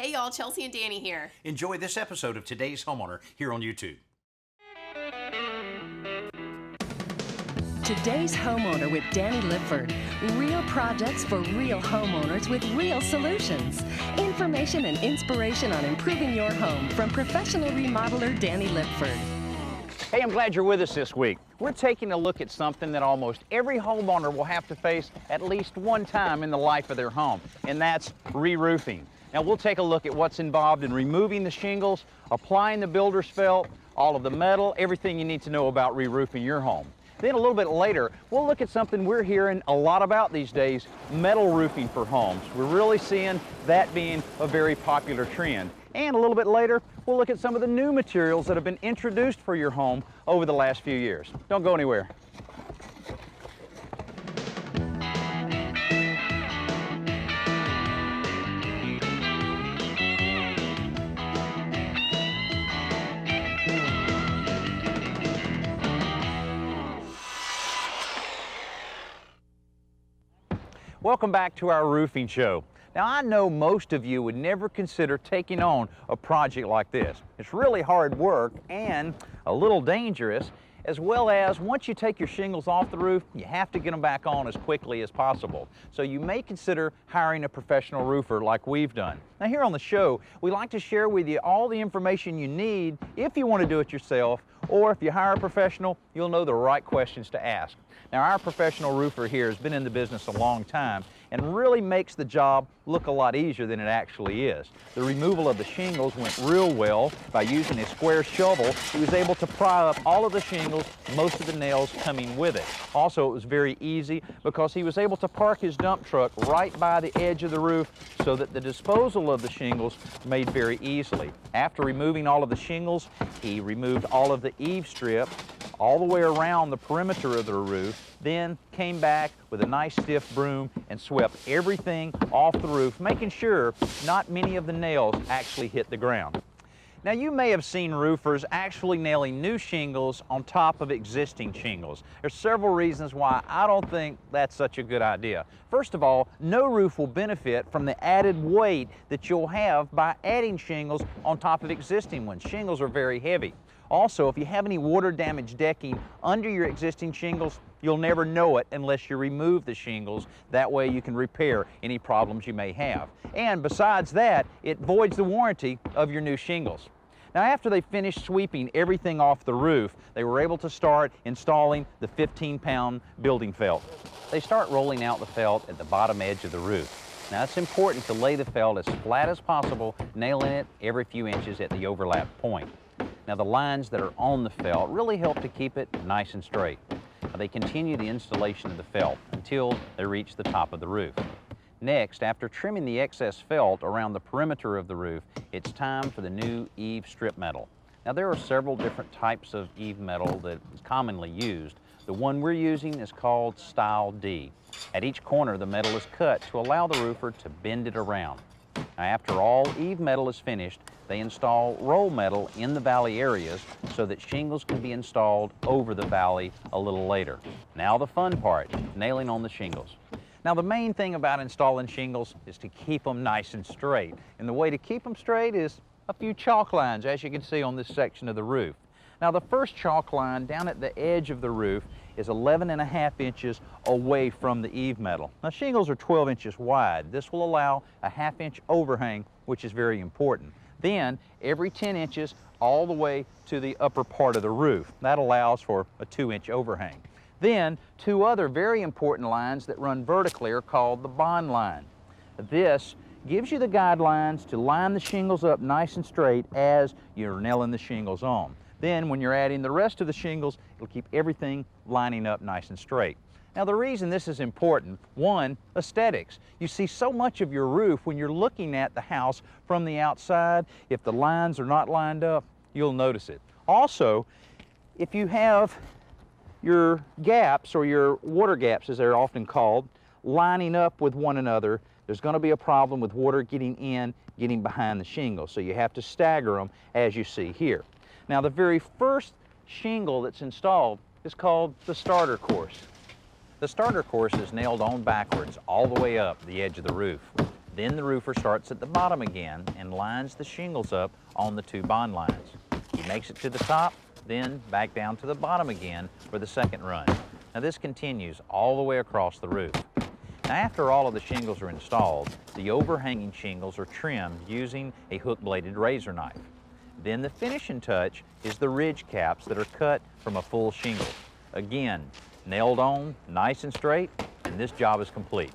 Hey y'all, Chelsea and Danny here. Enjoy this episode of Today's Homeowner here on YouTube. Today's Homeowner with Danny Lipford. Real projects for real homeowners with real solutions. Information and inspiration on improving your home from professional remodeler Danny Lipford. Hey, I'm glad you're with us this week. We're taking a look at something that almost every homeowner will have to face at least one time in the life of their home, and that's re-roofing. Now, we'll take a look at what's involved in removing the shingles, applying the builder's felt, all of the metal, everything you need to know about re-roofing your home. Then a little bit later, we'll look at something we're hearing a lot about these days, metal roofing for homes. We're really seeing that being a very popular trend. And a little bit later, we'll look at some of the new materials that have been introduced for your home over the last few years. Don't go anywhere. Welcome back to our roofing show. Now, I know most of you would never consider taking on a project like this. It's really hard work and a little dangerous, as well as once you take your shingles off the roof, you have to get them back on as quickly as possible. So you may consider hiring a professional roofer like we've done. Now, here on the show, we like to share with you all the information you need if you want to do it yourself, or if you hire a professional, you'll know the right questions to ask. Now, our professional roofer here has been in the business a long time and really makes the job look a lot easier than it actually is. The removal of the shingles went real well. By using a square shovel, he was able to pry up all of the shingles, most of the nails coming with it. Also, it was very easy because he was able to park his dump truck right by the edge of the roof so that the disposal of the shingles made very easily. After removing all of the shingles, he removed all of the eave strip all the way around the perimeter of the roof, then came back with a nice stiff broom and swept everything off the roof, making sure not many of the nails actually hit the ground. Now, you may have seen roofers actually nailing new shingles on top of existing shingles. There's several reasons why I don't think that's such a good idea. First of all, no roof will benefit from the added weight that you'll have by adding shingles on top of existing ones. Shingles are very heavy. Also, if you have any water damage decking under your existing shingles, you'll never know it unless you remove the shingles. That way you can repair any problems you may have. And besides that, it voids the warranty of your new shingles. Now, after they finished sweeping everything off the roof, they were able to start installing the 15-pound building felt. They start rolling out the felt at the bottom edge of the roof. Now, it's important to lay the felt as flat as possible, nailing it every few inches at the overlap point. Now, the lines that are on the felt really help to keep it nice and straight. Now, they continue the installation of the felt until they reach the top of the roof. Next, after trimming the excess felt around the perimeter of the roof, it's time for the new eave strip metal. Now, there are several different types of eave metal that is commonly used. The one we're using is called Style D. At each corner, the metal is cut to allow the roofer to bend it around. Now, after all eave metal is finished, they install roll metal in the valley areas so that shingles can be installed over the valley a little later. Now the fun part, nailing on the shingles. Now, the main thing about installing shingles is to keep them nice and straight. And the way to keep them straight is a few chalk lines, as you can see on this section of the roof. Now, the first chalk line down at the edge of the roof is 11.5 inches away from the eave metal. Now, shingles are 12 inches wide. This will allow a 1/2 inch overhang, which is very important. Then, every 10 inches all the way to the upper part of the roof. That allows for a 2-inch overhang. Then, two other very important lines that run vertically are called the bond line. This gives you the guidelines to line the shingles up nice and straight as you're nailing the shingles on. Then, when you're adding the rest of the shingles, it'll keep everything lining up nice and straight. Now, the reason this is important, one, aesthetics. You see so much of your roof when you're looking at the house from the outside. If the lines are not lined up, you'll notice it. Also, if you have your gaps, or your water gaps as they're often called, lining up with one another, there's going to be a problem with water getting in, getting behind the shingles. So you have to stagger them as you see here. Now, the very first shingle that's installed is called the starter course. The starter course is nailed on backwards all the way up the edge of the roof. Then the roofer starts at the bottom again and lines the shingles up on the 2 bond lines. He makes it to the top, then back down to the bottom again for the second run. Now this continues all the way across the roof. Now after all of the shingles are installed, the overhanging shingles are trimmed using a hook-bladed razor knife. Then the finishing touch is the ridge caps that are cut from a full shingle. Again, nailed on, nice and straight, and this job is complete.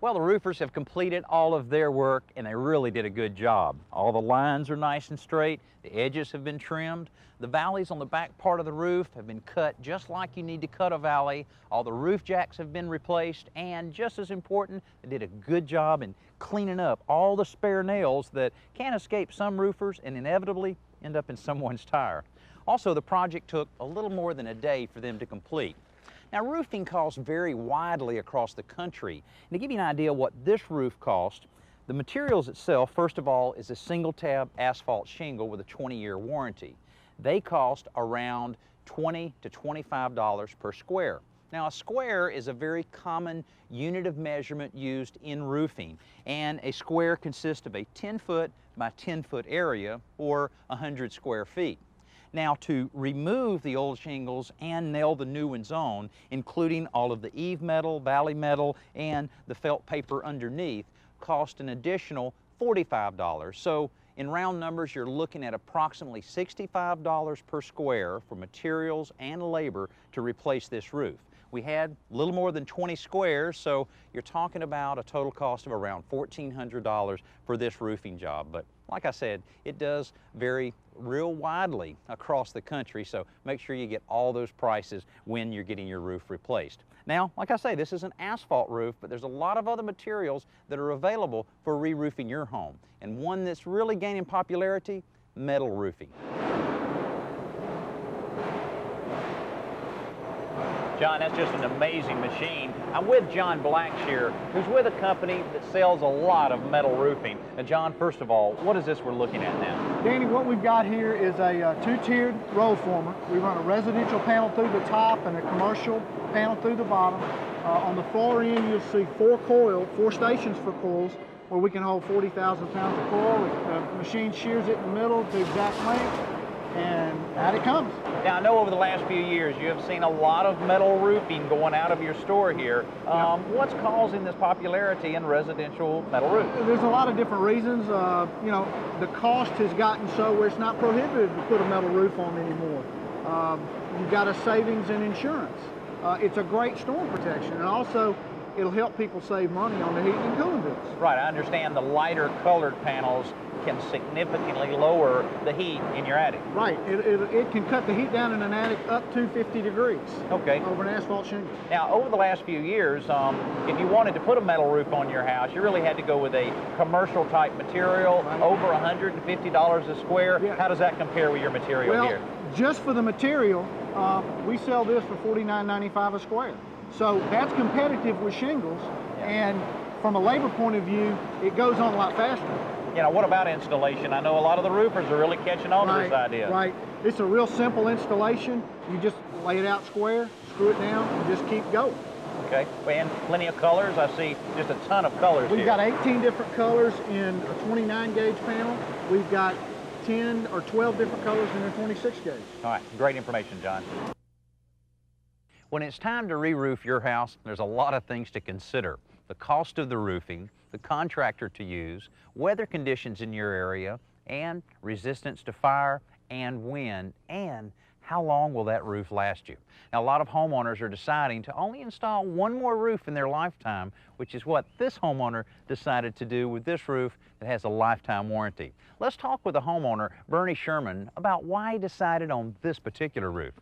Well, the roofers have completed all of their work, and they really did a good job. All the lines are nice and straight, the edges have been trimmed, the valleys on the back part of the roof have been cut just like you need to cut a valley, all the roof jacks have been replaced, and just as important, they did a good job in cleaning up all the spare nails that can escape some roofers and inevitably end up in someone's tire. Also, the project took a little more than a day for them to complete. Now, roofing costs vary widely across the country. And to give you an idea what this roof cost, the materials itself, first of all, is a single tab asphalt shingle with a 20-year warranty. They cost around $20 to $25 per square. Now, a square is a very common unit of measurement used in roofing, and a square consists of a 10-foot by 10-foot area, or 100 square feet. Now, to remove the old shingles and nail the new ones on, including all of the eave metal, valley metal, and the felt paper underneath, cost an additional $45. So, in round numbers, you're looking at approximately $65 per square for materials and labor to replace this roof. We had a little more than 20 squares, so you're talking about a total cost of around $1,400 for this roofing job. But like I said, it does vary real widely across the country, so make sure you get all those prices when you're getting your roof replaced. Now, like I say, this is an asphalt roof, but there's a lot of other materials that are available for re-roofing your home. And one that's really gaining popularity, metal roofing. John, that's just an amazing machine. I'm with John Blackshear, who's with a company that sells a lot of metal roofing. Now, John, first of all, what is this we're looking at now? Danny, what we've got here is a two-tiered roll former. We run a residential panel through the top and a commercial panel through the bottom. On the far end, you'll see four stations for coils, where we can hold 40,000 pounds of coil. The machine shears it in the middle to exact length, and out it comes. Now, I know over the last few years you have seen a lot of metal roofing going out of your store here. What's causing this popularity in residential metal roofs? There's a lot of different reasons. You know, the cost has gotten so where it's not prohibitive to put a metal roof on anymore. You've got a savings in insurance. It's a great storm protection, and also it'll help people save money on the heating and cooling bills. Right, I understand the lighter colored panels can significantly lower the heat in your attic. Right, it can cut the heat down in an attic up to 50 degrees. Okay. Over an asphalt shingle. Now, over the last few years, if you wanted to put a metal roof on your house, you really had to go with a commercial type material, right, over $150 a square. Yeah. How does that compare with your material here? Just for the material, we sell this for $49.95 a square. So that's competitive with shingles, and from a labor point of view, it goes on a lot faster. You know, what about installation? I know a lot of the roofers are really catching on to this idea. Right. It's a real simple installation. You just lay it out square, screw it down, and just keep going. Okay, and plenty of colors. I see just a ton of colors We've here. got 18 different colors in a 29 gauge panel. We've got 10 or 12 different colors in a 26 gauge. All right, great information, John. When it's time to re-roof your house, there's a lot of things to consider. The cost of the roofing, the contractor to use, weather conditions in your area, and resistance to fire and wind, and how long will that roof last you? Now, a lot of homeowners are deciding to only install one more roof in their lifetime, which is what this homeowner decided to do with this roof that has a lifetime warranty. Let's talk with the homeowner, Bernie Sherman, about why he decided on this particular roof.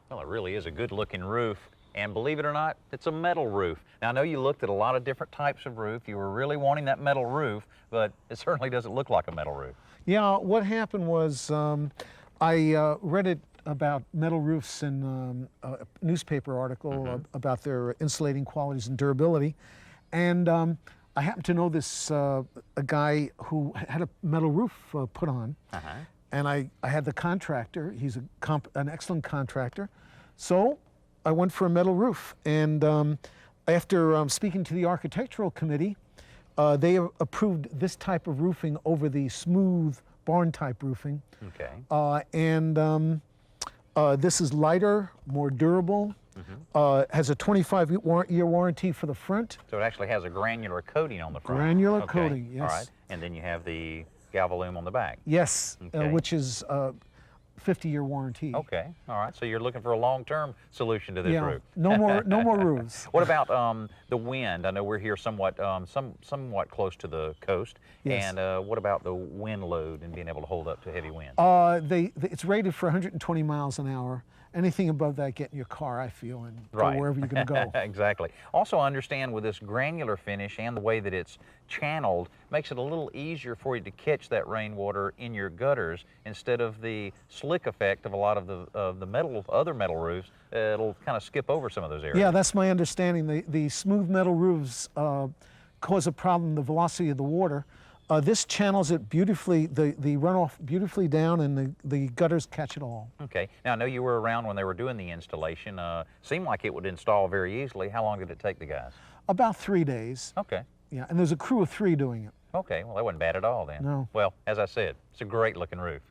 Well, it really is a good-looking roof, and believe it or not, it's a metal roof. Now, I know you looked at a lot of different types of roof. You were really wanting that metal roof, but it certainly doesn't look like a metal roof. Yeah, what happened was I read it about metal roofs in a newspaper article about their insulating qualities and durability, and I happened to know this a guy who had a metal roof put on. And I had the contractor. He's an excellent contractor. So I went for a metal roof. And after speaking to the architectural committee, they approved this type of roofing over the smooth barn type roofing. Okay. This is lighter, more durable, has a 25-year warranty for the front. So it actually has a granular coating on the front. Granular Okay. coating, yes. All right. And then you have the Galvalume on the back. Yes, Okay. which is 50-year warranty. Okay. All right. So you're looking for a long-term solution to this Yeah, roof. no more roofs. What about the wind? I know we're here somewhat somewhat close to the coast. Yes. And what about the wind load and being able to hold up to heavy winds? It's rated for 120 miles an hour. Anything above that, get in your car, I feel, and Right. go wherever you're going to go. Exactly. Also understand with this granular finish and the way that it's channeled, makes it a little easier for you to catch that rainwater in your gutters instead of the slick effect of a lot of the other metal roofs. It'll kind of skip over some of those areas. Yeah, that's my understanding. The smooth metal roofs cause a problem, the velocity of the water. This channels it beautifully, the runoff beautifully down, and the gutters catch it all. Okay. Now, I know you were around when they were doing the installation. Seemed like it would install very easily. How long did it take the guys? About 3 days. Okay. Yeah, and there's a crew of 3 doing it. Okay. Well, that wasn't bad at all then. No. Well, as I said, it's a great looking roof.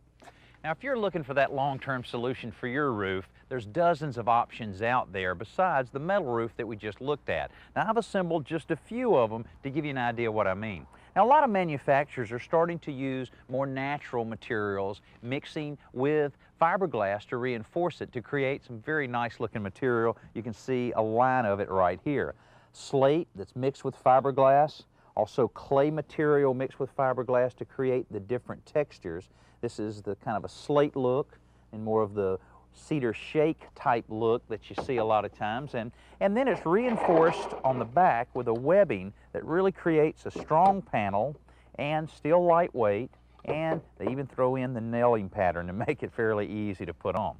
Now, if you're looking for that long-term solution for your roof, there's dozens of options out there besides the metal roof that we just looked at. Now, I've assembled just a few of them to give you an idea of what I mean. Now, a lot of manufacturers are starting to use more natural materials, mixing with fiberglass to reinforce it to create some very nice looking material. You can see a line of it right here. Slate that's mixed with fiberglass, also clay material mixed with fiberglass to create the different textures. This is the kind of a slate look and more of the cedar shake type look that you see a lot of times, and then it's reinforced on the back with a webbing that really creates a strong panel and still lightweight, and they even throw in the nailing pattern to make it fairly easy to put on.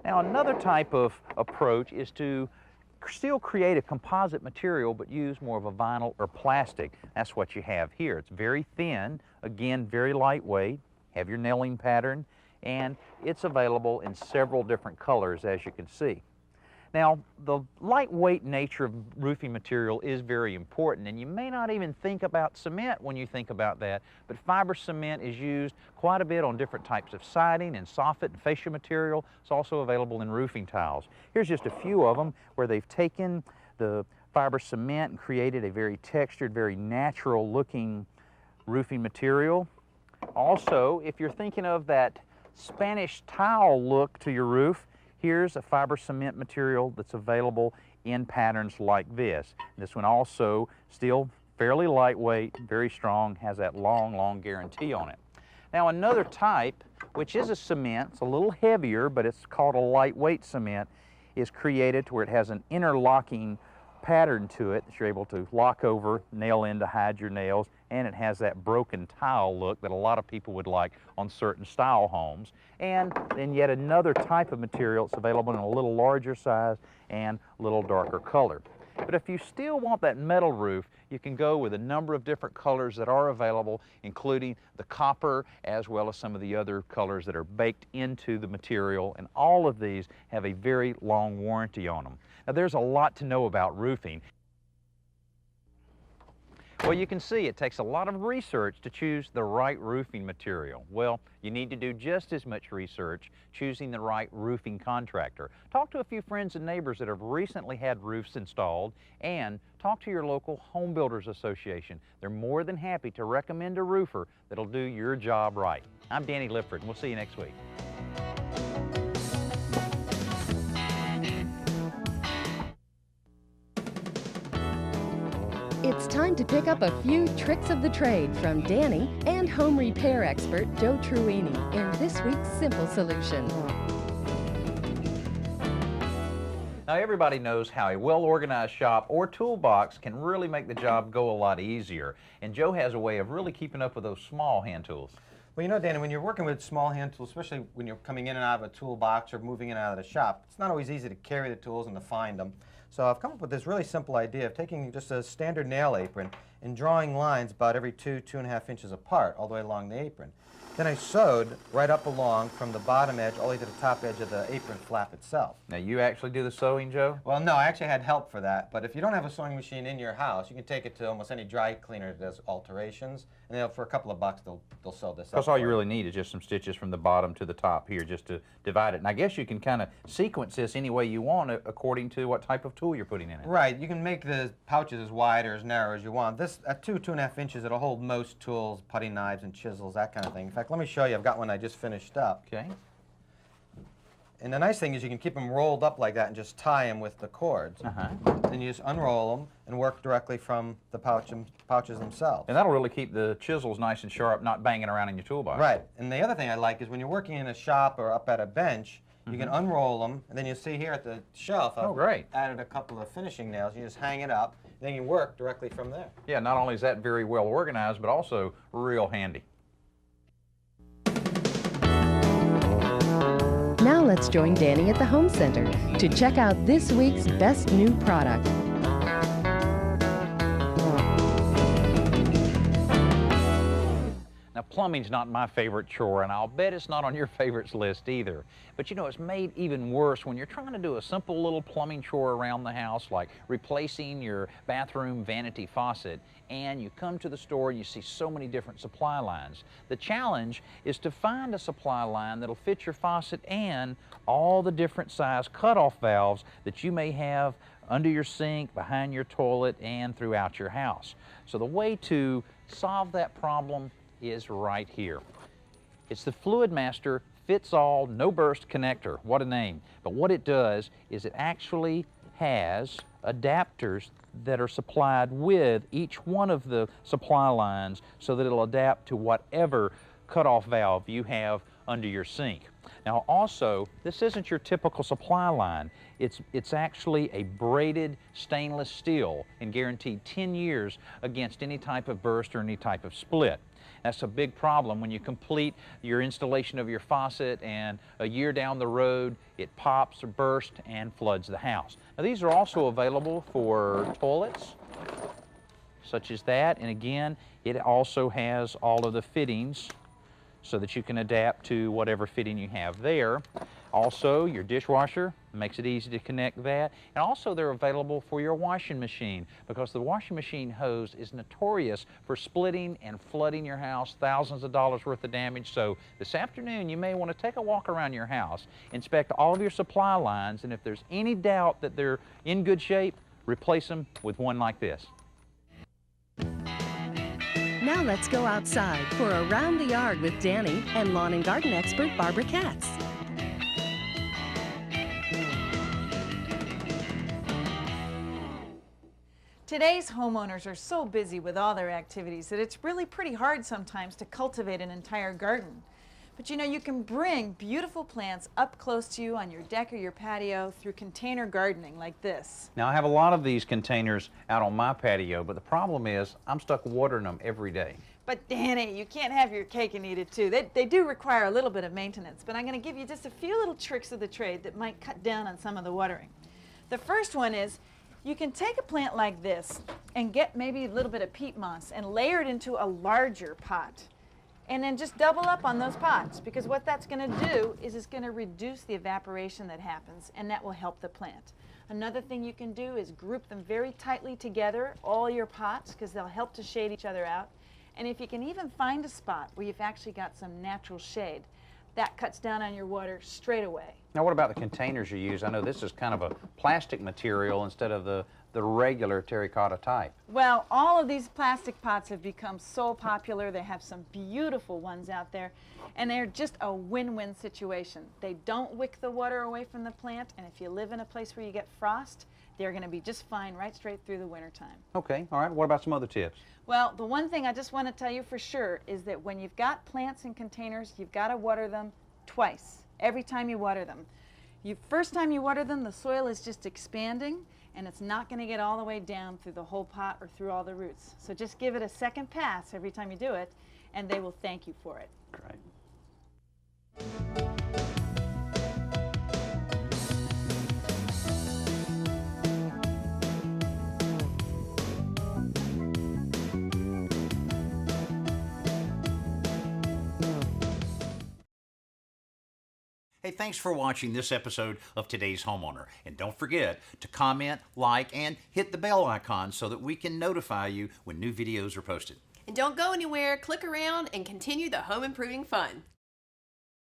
Now, another type of approach is to still create a composite material but use more of a vinyl or plastic. That's what you have here. It's very thin, again very lightweight, have your nailing pattern, and it's available in several different colors, as you can see. Now, the lightweight nature of roofing material is very important, and you may not even think about cement when you think about that, but fiber cement is used quite a bit on different types of siding and soffit and fascia material. It's also available in roofing tiles. Here's just a few of them where they've taken the fiber cement and created a very textured, very natural looking roofing material. Also, if you're thinking of that Spanish tile look to your roof, here's a fiber cement material that's available in patterns like this. This one also still fairly lightweight, very strong, has that long guarantee on it. Now, another type, which is a cement, it's a little heavier, but it's called a lightweight cement, is created to where it has an interlocking pattern to it that you're able to lock over, nail in to hide your nails, and it has that broken tile look that a lot of people would like on certain style homes. And then yet another type of material that's available in a little larger size and a little darker color. But if you still want that metal roof, you can go with a number of different colors that are available, including the copper as well as some of the other colors that are baked into the material, and all of these have a very long warranty on them. Now, there's a lot to know about roofing. Well, you can see it takes a lot of research to choose the right roofing material. Well, you need to do just as much research choosing the right roofing contractor. Talk to a few friends and neighbors that have recently had roofs installed, and talk to your local home builders association. They're more than happy to recommend a roofer that'll do your job right. I'm Danny Lipford, and we'll see you next week. It's time to pick up a few tricks of the trade from Danny and home repair expert Joe Truini in this week's Simple Solution. Now, everybody knows how a well-organized shop or toolbox can really make the job go a lot easier. And Joe has a way of really keeping up with those small hand tools. Well, you know, Danny, when you're working with small hand tools, especially when you're coming in and out of a toolbox or moving in and out of the shop, it's not always easy to carry the tools and to find them. So I've come up with this really simple idea of taking just a standard nail apron and drawing lines about every 2.5 inches apart all the way along the apron. Then I sewed right up along from the bottom edge all the way to the top edge of the apron flap itself. Now, you actually do the sewing, Joe? Well, no, I actually had help for that, but if you don't have a sewing machine in your house, you can take it to almost any dry cleaner that does alterations, and for a couple of bucks, they'll sew this up. Because all you really need is just some stitches from the bottom to the top here just to divide it. And I guess you can kind of sequence this any way you want according to what type of tool you're putting in it. Right, you can make the pouches as wide or as narrow as you want. This, at 2.5 inches, it'll hold most tools, putty knives and chisels, that kind of thing. In fact, let me show you. I've got one I just finished up. Okay. And the nice thing is you can keep them rolled up like that and just tie them with the cords. Then you just unroll them and work directly from the pouches themselves. And that'll really keep the chisels nice and sharp, not banging around in your toolbox. Right. And the other thing I like is when you're working in a shop or up at a bench, you can unroll them, and then you see here at the shelf, I've added a couple of finishing nails. You just hang it up, then you work directly from there. Yeah, not only is that very well organized, but also real handy. Now let's join Danny at the Home Center to check out this week's best new product. Now, plumbing's not my favorite chore, and I'll bet it's not on your favorites list either. But you know, it's made even worse when you're trying to do a simple little plumbing chore around the house, like replacing your bathroom vanity faucet, and you come to the store and you see so many different supply lines. The challenge is to find a supply line that'll fit your faucet and all the different size cutoff valves that you may have under your sink, behind your toilet, and throughout your house. So the way to solve that problem is right here. It's the Fluid Master Fits-All No Burst Connector. What a name. But what it does is it actually has adapters that are supplied with each one of the supply lines so that it'll adapt to whatever cutoff valve you have under your sink. Now also, this isn't your typical supply line. It's actually a braided stainless steel and guaranteed 10 years against any type of burst or any type of split. That's a big problem when you complete your installation of your faucet and a year down the road it pops or bursts and floods the house. Now these are also available for toilets such as that, and again it also has all of the fittings so that you can adapt to whatever fitting you have there. Also, your dishwasher, makes it easy to connect that. And also they're available for your washing machine because the washing machine hose is notorious for splitting and flooding your house, thousands of dollars worth of damage. So this afternoon you may want to take a walk around your house, inspect all of your supply lines, and if there's any doubt that they're in good shape, replace them with one like this. Now let's go outside for Around the Yard with Danny and lawn and garden expert Barbara Katz. Today's homeowners are so busy with all their activities that it's really pretty hard sometimes to cultivate an entire garden. But you know, you can bring beautiful plants up close to you on your deck or your patio through container gardening like this. Now I have a lot of these containers out on my patio, but the problem is I'm stuck watering them every day. But Danny, you can't have your cake and eat it too. They do require a little bit of maintenance, but I'm going to give you just a few little tricks of the trade that might cut down on some of the watering. The first one is you can take a plant like this and get maybe a little bit of peat moss and layer it into a larger pot. And then just double up on those pots, because what that's going to do is it's going to reduce the evaporation that happens, and that will help the plant. Another thing you can do is group them very tightly together, all your pots, because they'll help to shade each other out. And if you can even find a spot where you've actually got some natural shade, that cuts down on your water straight away. Now what about the containers you use? I know this is kind of a plastic material instead of the regular terracotta type. Well, all of these plastic pots have become so popular. They have some beautiful ones out there, and they're just a win-win situation. They don't wick the water away from the plant, and if you live in a place where you get frost, they're going to be just fine right straight through the wintertime. Okay, all right. What about some other tips? Well, the one thing I just want to tell you for sure is that when you've got plants in containers, you've got to water them twice, every time you water them. First time you water them, the soil is just expanding, and it's not going to get all the way down through the whole pot or through all the roots. So just give it a second pass every time you do it, and they will thank you for it. Great. Hey, thanks for watching this episode of Today's Homeowner. And don't forget to comment, like, and hit the bell icon so that we can notify you when new videos are posted. And don't go anywhere, click around and continue the home improving fun.